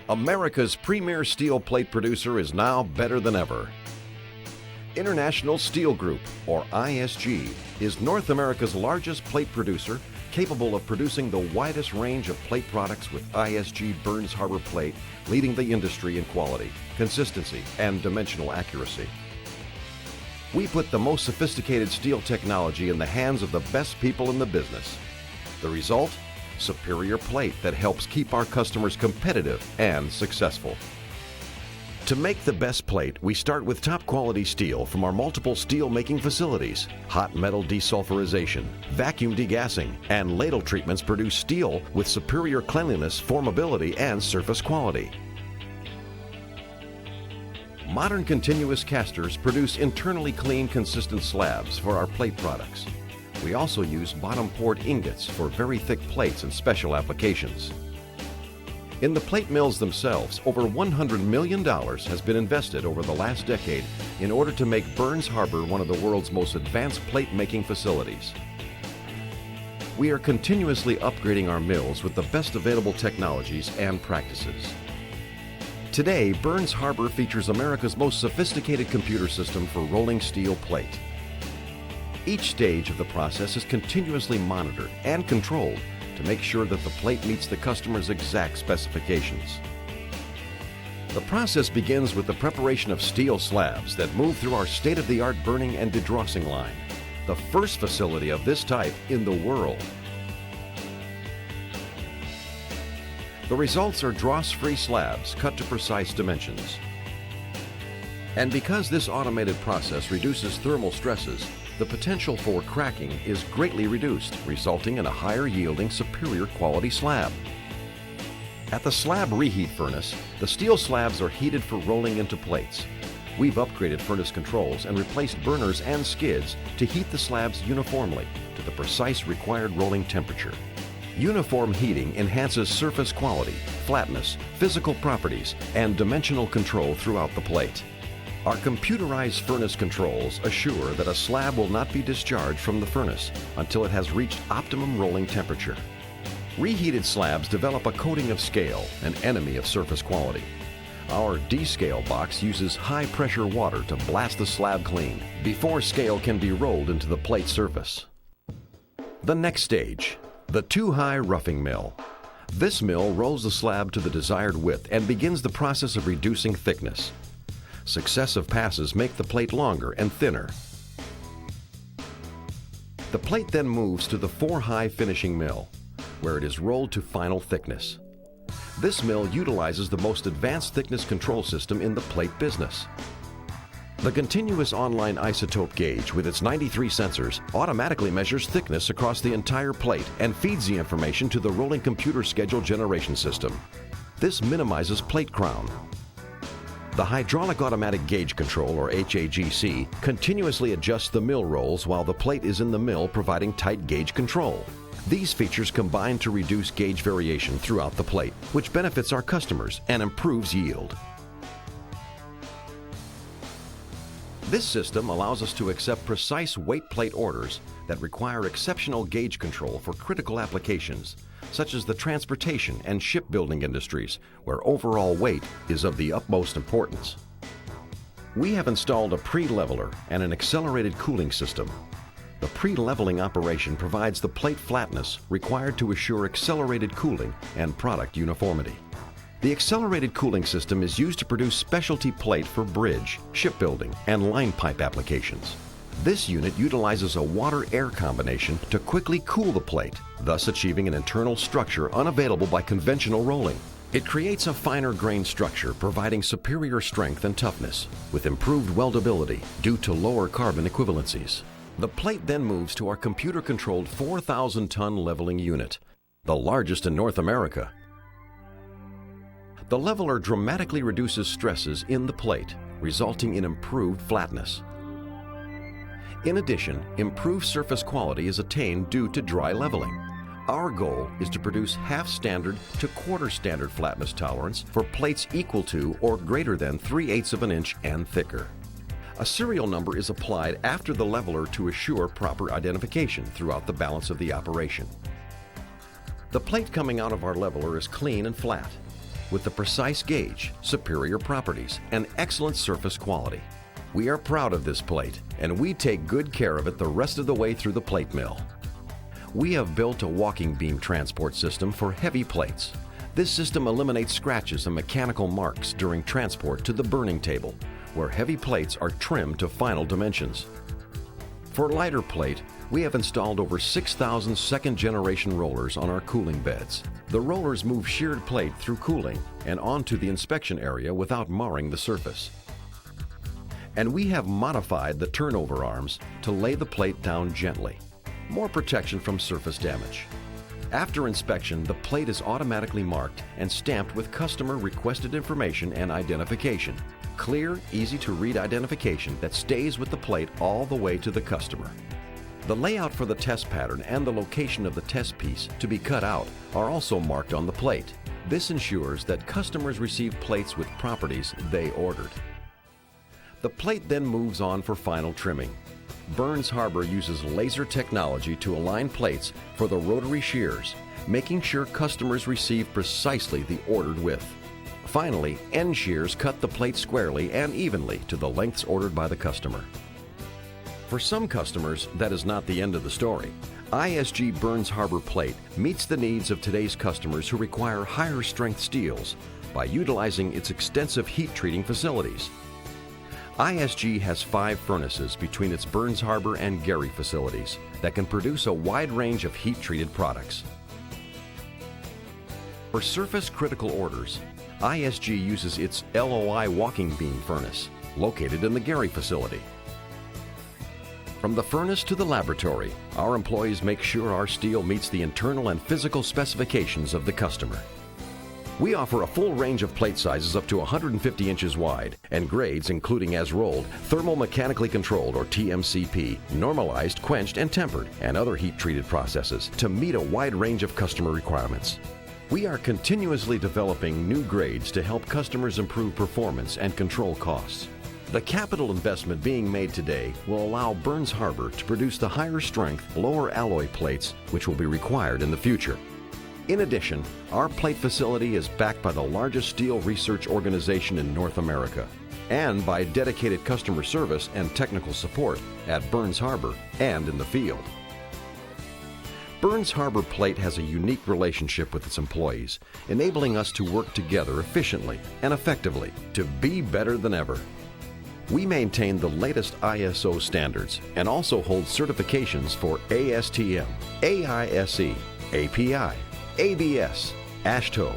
America's premier steel plate producer is now better than ever. International Steel Group, or ISG, is North America's largest plate producer, capable of producing the widest range of plate products with ISG Burns Harbor plate, leading the industry in quality, consistency, and dimensional accuracy. We put the most sophisticated steel technology in the hands of the best people in the business. The result? Superior plate that helps keep our customers competitive and successful. To make the best plate, we start with top quality steel from our multiple steel making facilities. Hot metal desulfurization, vacuum degassing, and ladle treatments produce steel with superior cleanliness, formability, and surface quality. Modern continuous casters produce internally clean, consistent slabs for our plate products. We also use bottom-poured ingots for very thick plates and special applications. In the plate mills themselves, over $100 million has been invested over the last decade in order to make Burns Harbor one of the world's most advanced plate-making facilities. We are continuously upgrading our mills with the best available technologies and practices. Today, Burns Harbor features America's most sophisticated computer system for rolling steel plate. Each stage of the process is continuously monitored and controlled to make sure that the plate meets the customer's exact specifications. The process begins with the preparation of steel slabs that move through our state-of-the-art burning and dedrossing line, the first facility of this type in the world. The results are dross-free slabs cut to precise dimensions. And because this automated process reduces thermal stresses, the potential for cracking is greatly reduced, resulting in a higher yielding, superior quality slab. At the slab reheat furnace, the steel slabs are heated for rolling into plates. We've upgraded furnace controls and replaced burners and skids to heat the slabs uniformly to the precise required rolling temperature. Uniform heating enhances surface quality, flatness, physical properties, and dimensional control throughout the plate. Our computerized furnace controls assure that a slab will not be discharged from the furnace until it has reached optimum rolling temperature. Reheated slabs develop a coating of scale, an enemy of surface quality. Our D-scale box uses high-pressure water to blast the slab clean before scale can be rolled into the plate surface. The next stage, the two-high roughing mill. This mill rolls the slab to the desired width and begins the process of reducing thickness. Successive passes make the plate longer and thinner. The plate then moves to the four-high finishing mill, where it is rolled to final thickness. This mill utilizes the most advanced thickness control system in the plate business. The continuous online isotope gauge with its 93 sensors automatically measures thickness across the entire plate and feeds the information to the rolling computer schedule generation system. This minimizes plate crown. The hydraulic automatic gauge control, or HAGC, continuously adjusts the mill rolls while the plate is in the mill, providing tight gauge control. These features combine to reduce gauge variation throughout the plate, which benefits our customers and improves yield. This system allows us to accept precise weight plate orders that require exceptional gauge control for critical applications, such as the transportation and shipbuilding industries, where overall weight is of the utmost importance. We have installed a pre-leveler and an accelerated cooling system. The pre-leveling operation provides the plate flatness required to assure accelerated cooling and product uniformity. The accelerated cooling system is used to produce specialty plate for bridge, shipbuilding, and line pipe applications. This unit utilizes a water-air combination to quickly cool the plate, thus achieving an internal structure unavailable by conventional rolling. It creates a finer grain structure, providing superior strength and toughness, with improved weldability due to lower carbon equivalencies. The plate then moves to our computer-controlled 4,000-ton leveling unit, the largest in North America. The leveler dramatically reduces stresses in the plate, resulting in improved flatness. In addition, improved surface quality is attained due to dry leveling. Our goal is to produce half standard to quarter standard flatness tolerance for plates equal to or greater than 3/8 of an inch and thicker. A serial number is applied after the leveler to assure proper identification throughout the balance of the operation. The plate coming out of our leveler is clean and flat, with the precise gauge, superior properties, and excellent surface quality. We are proud of this plate, and we take good care of it the rest of the way through the plate mill. We have built a walking beam transport system for heavy plates. This system eliminates scratches and mechanical marks during transport to the burning table, where heavy plates are trimmed to final dimensions. For lighter plate, we have installed over 6,000 second-generation rollers on our cooling beds. The rollers move sheared plate through cooling and onto the inspection area without marring the surface. And we have modified the turnover arms to lay the plate down gently. More protection from surface damage. After inspection, the plate is automatically marked and stamped with customer requested information and identification. Clear, easy-to-read identification that stays with the plate all the way to the customer. The layout for the test pattern and the location of the test piece to be cut out are also marked on the plate. This ensures that customers receive plates with properties they ordered. The plate then moves on for final trimming. Burns Harbor uses laser technology to align plates for the rotary shears, making sure customers receive precisely the ordered width. Finally, end shears cut the plate squarely and evenly to the lengths ordered by the customer. For some customers, that is not the end of the story. ISG Burns Harbor plate meets the needs of today's customers who require higher strength steels by utilizing its extensive heat treating facilities. ISG has 5 furnaces between its Burns Harbor and Gary facilities that can produce a wide range of heat-treated products. For surface critical orders, ISG uses its LOI walking beam furnace, located in the Gary facility. From the furnace to the laboratory, our employees make sure our steel meets the internal and physical specifications of the customer. We offer a full range of plate sizes up to 150 inches wide and grades including as rolled, thermomechanically controlled or TMCP, normalized, quenched, and tempered, and other heat-treated processes to meet a wide range of customer requirements. We are continuously developing new grades to help customers improve performance and control costs. The capital investment being made today will allow Burns Harbor to produce the higher strength, lower alloy plates which will be required in the future. In addition, our plate facility is backed by the largest steel research organization in North America and by dedicated customer service and technical support at Burns Harbor and in the field. Burns Harbor Plate has a unique relationship with its employees, enabling us to work together efficiently and effectively to be better than ever. We maintain the latest ISO standards and also hold certifications for ASTM, AISE, API, ABS, AASHTO,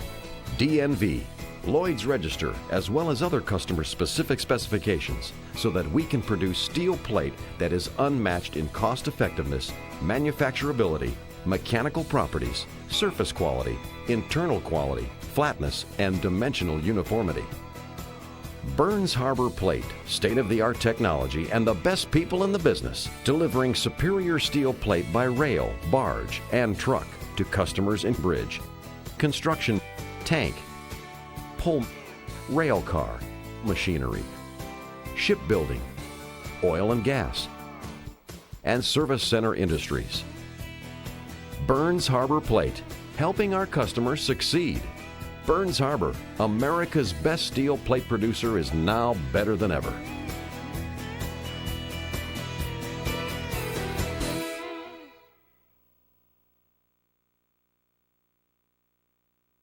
DNV, Lloyd's Register, as well as other customer-specific specifications so that we can produce steel plate that is unmatched in cost-effectiveness, manufacturability, mechanical properties, surface quality, internal quality, flatness, and dimensional uniformity. Burns Harbor Plate, state-of-the-art technology and the best people in the business, delivering superior steel plate by rail, barge, and truck to customers in bridge, construction, tank, pole, rail car, machinery, shipbuilding, oil and gas, and service center industries. Burns Harbor Plate, helping our customers succeed. Burns Harbor, America's best steel plate producer, is now better than ever.